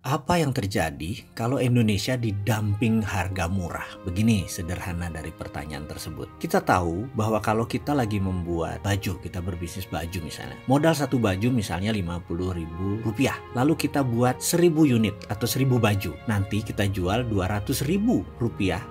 Apa yang terjadi kalau Indonesia didumping harga murah? Begini sederhana dari pertanyaan tersebut. Kita tahu bahwa kalau kita lagi membuat baju, kita berbisnis baju misalnya. Modal satu baju misalnya Rp50.000. Lalu kita buat 1000 unit atau 1000 baju. Nanti kita jual Rp200.000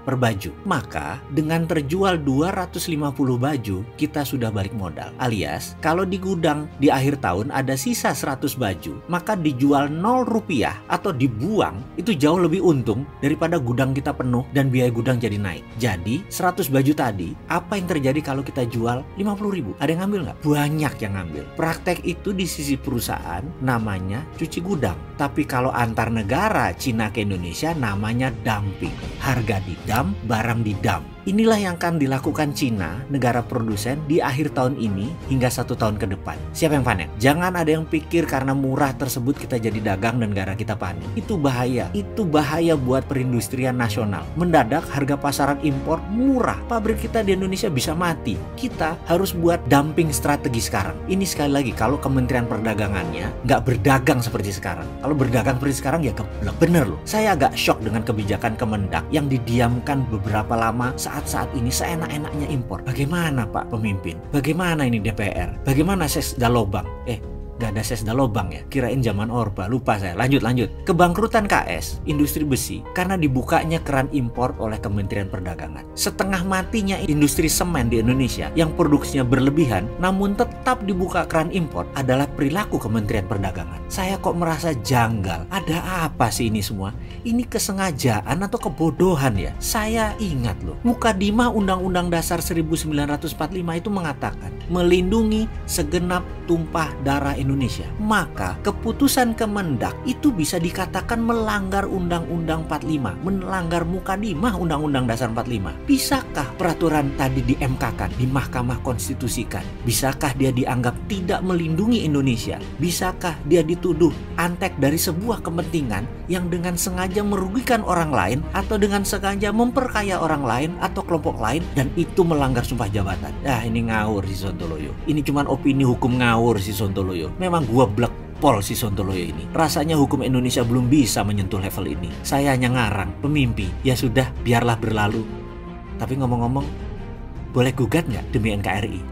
per baju. Maka dengan terjual 250 baju, kita sudah balik modal. Alias, kalau di gudang di akhir tahun ada sisa 100 baju, maka dijual Rp0 atau dibuang itu jauh lebih untung daripada gudang kita penuh dan biaya gudang jadi naik. Jadi 100 baju tadi, apa yang terjadi kalau kita jual 50.000? Ada yang ngambil nggak? Banyak yang ngambil. Praktek itu di sisi perusahaan namanya cuci gudang. Tapi kalau antar negara Cina ke Indonesia namanya dumping. Harga didam, barang didam. Inilah yang akan dilakukan Cina, negara produsen, di akhir tahun ini hingga 1 tahun ke depan. Siapa yang panen? Jangan ada yang pikir karena murah tersebut kita jadi dagang dan negara kita panen. Itu bahaya. Itu bahaya buat perindustrian nasional. Mendadak harga pasaran impor murah. Pabrik kita di Indonesia bisa mati. Kita harus buat dumping strategi sekarang. Ini sekali lagi kalau Kementerian Perdagangannya nggak berdagang seperti sekarang. Kalau berdagang seperti sekarang ya keblek. Bener loh. Saya agak shock dengan kebijakan Kemendak yang didiamkan beberapa lama saat ini seenak-enaknya impor. Bagaimana Pak Pemimpin? Bagaimana ini DPR? Bagaimana Sesdalobang? Gak ada Sesdalobang ya? Kirain zaman Orba, lupa saya. Lanjut. Kebangkrutan KS, industri besi, karena dibukanya keran impor oleh Kementerian Perdagangan. Setengah matinya industri semen di Indonesia yang produksinya berlebihan, namun tetap dibuka keran impor adalah perilaku Kementerian Perdagangan. Saya kok merasa janggal. Ada apa sih ini semua? Ini kesengajaan atau kebodohan ya? Saya ingat loh, Mukadimah Undang-Undang Dasar 1945 itu mengatakan melindungi segenap tumpah darah Indonesia. Maka keputusan Kemendak itu bisa dikatakan melanggar Undang-Undang 45, melanggar Mukadimah Undang-Undang Dasar 45. Bisakah peraturan tadi di MK-kan, di Mahkamah Konstitusikan? Bisakah dia dianggap tidak melindungi Indonesia? Bisakah dia dituduh antek dari sebuah kepentingan yang dengan sengaja merugikan orang lain atau dengan sengaja memperkaya orang lain atau kelompok lain dan itu melanggar sumpah jabatan? Ini ngawur si Sontoloyo. Ini cuman opini hukum ngawur si Sontoloyo. Memang gua blek pol si Sontoloyo ini. Rasanya hukum Indonesia belum bisa menyentuh level ini. Saya hanya ngarang, pemimpi. Ya sudah, biarlah berlalu. Tapi ngomong-ngomong, boleh gugat nggak demi NKRI?